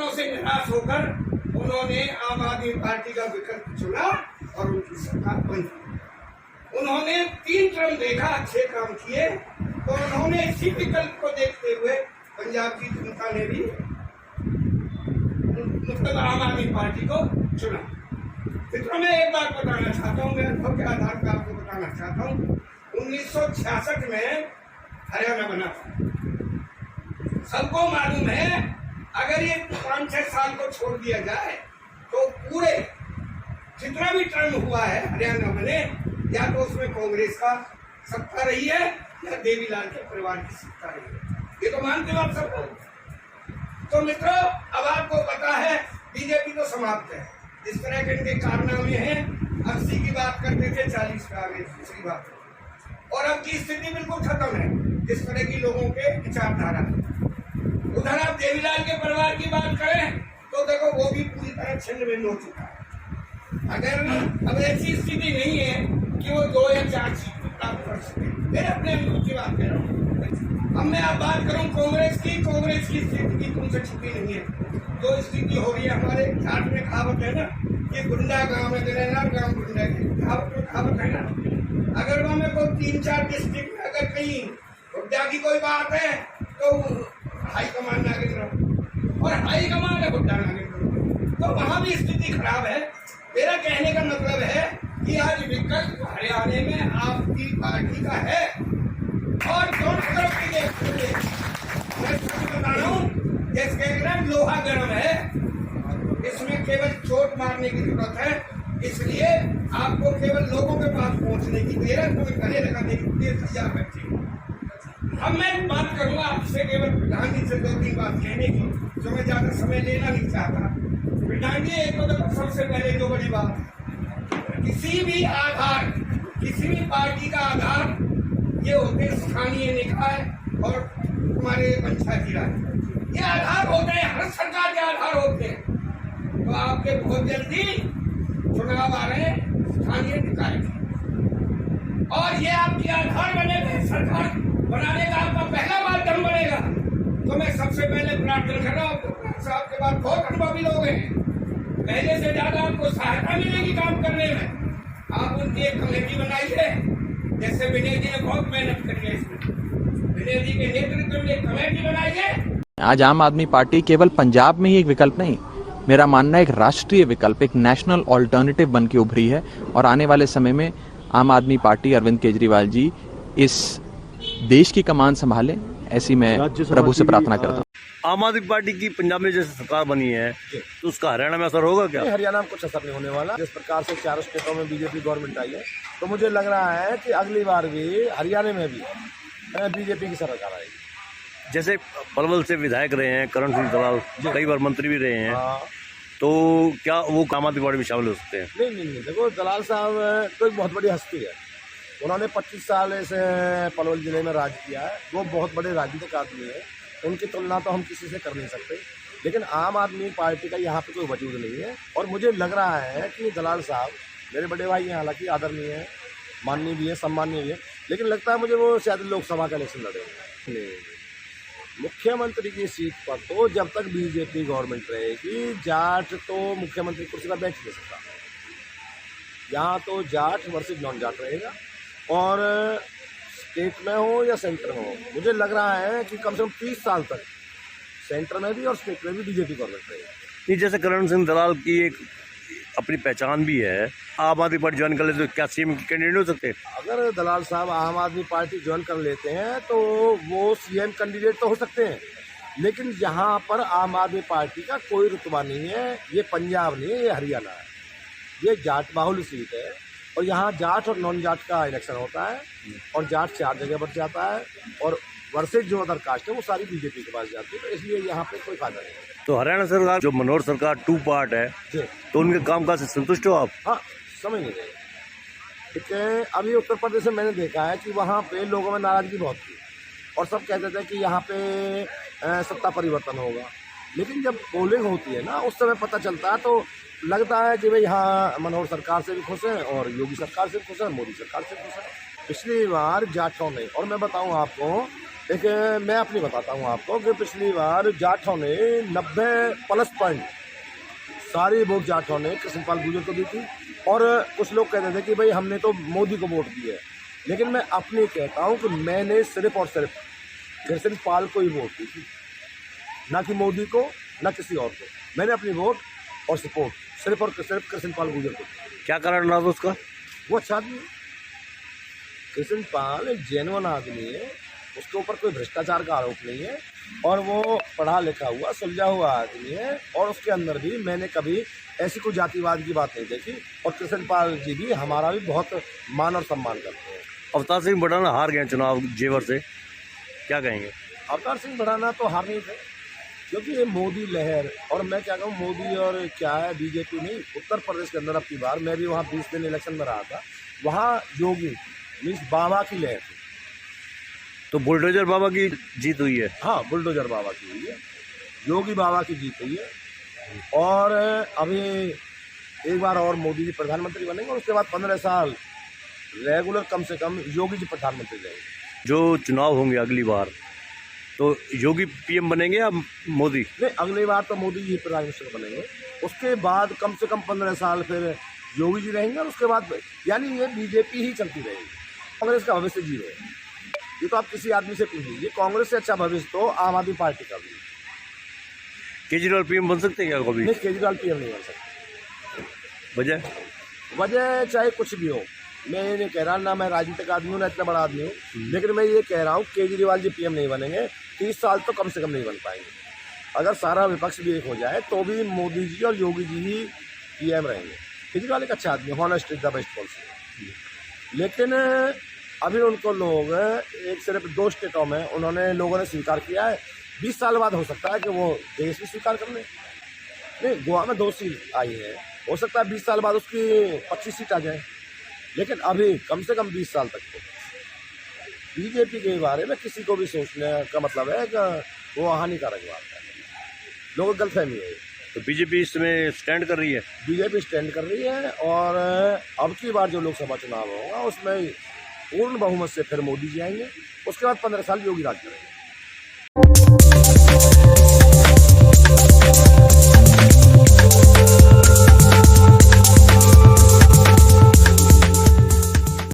सपनों से निराश होकर उन्होंने आम आदमी पार्टी का विकल्प चुना और उनकी सरकार बनी। उन्होंने 3 टर्म देखा, अच्छे काम किए, तो उन्होंने इसी विकल्प को देखते हुए पंजाब की जनता ने भी मतलब आम आदमी पार्टी को चुना। मित्रों, मैं एक बात बताना चाहता हूँ, मैं अनुभव के आधार पर आपको बताना चाहता हूँ। 1966 में हरियाणा बना था। सबको मालूम है अगर ये 5-6 साल को छोड़ दिया जाए तो पूरे जितना भी टर्म हुआ है हरियाणा में, या तो उसमें कांग्रेस का सत्ता रही है या देवीलाल के परिवार की सत्ता रही है। ये तो मानते हो आप सब लोग। तो मित्रों, अब आपको पता है बीजेपी तो समाप्त है। इस तरह के इनके कारनामे हैं। 80 की बात करते थे, 40 पे आ गए, दूसरी बात। और अब की स्थिति बिल्कुल खत्म है इस तरह की लोगों के विचारधारा। उधर आप देवीलाल के परिवार की बात करें तो देखो वो भी पूरी तरह छिन्न भिन्न हो चुका है। अगर अब ऐसी स्थिति नहीं है कि वो 2 या 4 सीट प्राप्त कर सके। मैं अपने अनुभव की बात कर रहा हूँ। अब मैं आप बात करूँ कांग्रेस की स्थिति तुमसे छिपी नहीं है। जो स्थिति हो रही है हमारे झारखंड में, कहावत है ना कि गुंडा गांव में गिरेगा, गांव गुंडा की कहावत है ना। अगर वहां में कोई 3-4 डिस्ट्रिक्ट में अगर कहीं गुंडा की कोई बात है तो हाईकमान आगे रहो, और हाईकमान है गुंडा आगे रहो, तो वहां भी स्थिति खराब है। मेरा कहने का मतलब है कि आज विकल्प हरियाणा में आपकी पार्टी का है, और दोनों तरफ की देखते हुए मैं सच बता रहा हूँ, इसके अंदर लोहा गर्म है, इसमें केवल चोट मारने की जरूरत है। इसलिए आपको केवल लोगों के पास पहुंचने की देर है, तुम्हें गले लगाने की देर तैयार बैठी। अब मैं बात करूंगा आपसे केवल प्रधान जी से 2-3 बात कहने की, जो मैं ज्यादा समय लेना नहीं चाहता। प्रधान जी, एक तो सबसे पहले जो बड़ी बात है, किसी भी पार्टी का आधार ये होते हैं स्थानीय निकाय और हमारे पंचायती राज। ये आधार होते हैं, हर सरकार के आधार होते हैं। तो आपके बहुत जल्दी चुनाव आ रहे हैं स्थानीय निकाय के, और ये आपके आधार बनेगा, सरकार बनाने का आपका पहला माध्यम बनेगा। तो मैं सबसे पहले प्रार्थना कर रहा हूँ, आपको साहब के बाद बहुत अनुभवी लोग हैं, पहले से ज्यादा आपको सहायता मिलेगी काम करने में। आप उनकी एक कमेटी बनाइए, जैसे विनय जी ने बहुत मेहनत करी है इसमें। विनय जी के नेतृत्व में एक कमेटी बनाइए। आज आम आदमी पार्टी केवल पंजाब में ही एक विकल्प नहीं, मेरा मानना है एक राष्ट्रीय विकल्प, एक नेशनल ऑल्टरनेटिव बन के उभरी है। और आने वाले समय में आम आदमी पार्टी, अरविंद केजरीवाल जी इस देश की कमान संभालें, ऐसी मैं प्रभु से प्रार्थना करता हूँ। आम आदमी पार्टी की पंजाब में जैसे सरकार बनी है तो उसका हरियाणा में असर होगा क्या? हरियाणा में कुछ असर नहीं होने वाला। जिस प्रकार से 4 स्टेटों में बीजेपी गवर्नमेंट आई है, तो मुझे लग रहा है कि अगली बार भी हरियाणा में भी बीजेपी की सरकार आएगी। जैसे पलवल से विधायक रहे हैं करण सिंह दलाल, कई बार मंत्री भी रहे हैं, तो क्या वो आम आदमी पार्टी में शामिल हो सकते हैं? नहीं, देखो दलाल साहब तो एक बहुत बड़ी हस्ती है। उन्होंने 25 साल से पलवल जिले में राज किया है। वो बहुत बड़े राजनीतिक आदमी है, उनकी तुलना तो हम किसी से कर नहीं सकते। लेकिन आम आदमी पार्टी का यहाँ पे कोई वजूद नहीं है। और मुझे लग रहा है कि दलाल साहब मेरे बड़े भाई हैं, हालांकि आदरणीय है, माननीय भी है, सम्माननीय भी है, लेकिन लगता है मुझे वो शायद लोकसभा का इलेक्शन लड़ेंगे। मुख्यमंत्री की सीट पर तो जब तक बीजेपी गवर्नमेंट रहेगी, जाट तो मुख्यमंत्री कुर्सी पर बैठ नहीं सकता। यहाँ तो जाट वर्सेज नॉन जाट रहेगा, और स्टेट में हो या सेंटर में हो, मुझे लग रहा है कि कम से कम 30 साल तक सेंटर में भी और स्टेट में भी बीजेपी गवर्नमेंट रहेगी। जैसे करण सिंह दलाल की एक अपनी पहचान भी है, आम आदमी पार्टी ज्वाइन कर लेते तो क्या सीएम कैंडिडेट हो सकते? अगर दलाल साहब आम आदमी पार्टी ज्वाइन कर लेते हैं तो वो सीएम कैंडिडेट तो हो सकते हैं, लेकिन यहाँ पर आम आदमी पार्टी का कोई रुतबा नहीं है। ये पंजाब नहीं है, ये हरियाणा है, ये जाट बाहुल्य सीट है, और यहाँ जाट और नॉन जाट का इलेक्शन होता है, और जाट 4 जगह पर जाता है, और वर्सेज जो अदर कास्ट है वो सारी बीजेपी के पास जाती है। तो इसलिए यहाँ पे कोई फायदा नहीं है। तो हरियाणा सरकार जो मनोहर सरकार 2 पार्ट है, तो उनके कामकाज से संतुष्ट हो आप? हाँ, समझ नहीं रहे। ठीक है, अभी उत्तर प्रदेश में मैंने देखा है कि वहाँ पे लोगों में नाराजगी बहुत थी, और सब कहते थे कि यहाँ पे सत्ता परिवर्तन होगा। लेकिन जब पोलिंग होती है ना, उस समय पता चलता है, तो लगता है कि भाई हाँ, मनोहर सरकार से भी खुश हैं, और योगी सरकार से भी खुश हैं, मोदी सरकार से खुश हैं। पिछली बार जाटों ने, और मैं बताऊं आपको देखिए, मैं अपनी बताता हूँ आपको कि पिछली बार जाटों ने 90+ पॉइंट सारी वोट जाटों ने कृष्णपाल गुर्जर को दी थी। और कुछ लोग कहते थे कि भाई हमने तो मोदी को वोट दी है, लेकिन मैं अपनी कहता हूँ कि मैंने सिर्फ और सिर्फ कृष्णपाल को ही वोट दी थी, ना कि मोदी को, ना किसी और को। मैंने अपनी वोट और सपोर्ट सिर्फ और सिर्फ कृष्णपाल गुर्जर को। क्या कारण रहा था उसका? वो अच्छा आदमी है, कृष्णपाल एक जेन्युइन आदमी है, उसके ऊपर कोई भ्रष्टाचार का आरोप नहीं है, और वो पढ़ा लिखा हुआ सुलझा हुआ आदमी है। और उसके अंदर भी मैंने कभी ऐसी कोई जातिवाद की बात नहीं देखी। और कृष्णपाल जी भी हमारा भी बहुत मान और सम्मान करते हैं। अवतार सिंह बढ़ाना हार गए चुनाव जेवर से, क्या कहेंगे? अवतार सिंह बढ़ाना तो हार नहीं थे, क्योंकि ये मोदी लहर, और मैं क्या कहूँ, मोदी और क्या है, बीजेपी नहीं, उत्तर प्रदेश के अंदर अब की बार मैं भी वहाँ 20 दिन इलेक्शन में रहा था, वहाँ योगी मीन्स बाबा की लहर थी। तो बुलडोजर बाबा की जीत हुई है। हाँ, बुलडोजर बाबा की हुई है, योगी बाबा की जीत हुई है। और अभी एक बार और मोदी जी प्रधानमंत्री बनेंगे, और उसके बाद 15 साल रेगुलर कम से कम योगी जी प्रधानमंत्री रहेंगे। जो चुनाव होंगे अगली बार, तो योगी पीएम बनेंगे या मोदी? नहीं, अगली बार तो मोदी जी प्राइम मिनिस्टर बनेंगे, उसके बाद कम से कम 15 साल फिर योगी जी रहेंगे, और उसके बाद यानी ये बीजेपी ही चलती रहेगी, कांग्रेस का भविष्य जी रहेगा। ये तो आप किसी आदमी से पूछ लीजिए, कांग्रेस से अच्छा भविष्य तो आम आदमी पार्टी का भी। केजरीवाल पीएम बन सकते हैं क्या कभी? नहीं, केजरीवाल पीएम नहीं बन सकते। वजह चाहे कुछ भी हो, मैं ये नहीं कह रहा, ना मैं राजनीतिक आदमी हूँ, ना इतना बड़ा आदमी हूँ, लेकिन मैं ये कह रहा हूँ केजरीवाल जी पीएम नहीं बनेंगे, 30 साल तो कम से कम नहीं बन पाएंगे। अगर सारा विपक्ष भी एक हो जाए तो भी मोदी जी और योगी जी ही पीएम रहेंगे। केजरीवाल एक अच्छा आदमी, honest is the best policy, लेकिन अभी उनको लोग एक सिर्फ 2 स्टेटों में उन्होंने लोगों ने स्वीकार किया है। 20 साल बाद हो सकता है कि वो देश भी स्वीकार कर ले। नहीं, गोवा में 2 सीट आई है, हो सकता है 20 साल बाद उसकी 25 सीट आ जाए, लेकिन अभी कम से कम 20 साल तक तो बीजेपी के बारे में किसी को भी सोचने का मतलब है कि वो हानिकारक बात है, लोगों को गलतफहमी है। तो बीजेपी इसमें स्टैंड कर रही है? बीजेपी स्टैंड कर रही है, और अब की बार जो लोकसभा चुनाव होगा उसमें पूर्ण बहुमत से फिर मोदी जी आएंगे, उसके बाद 15 साल योगी राज करेंगे।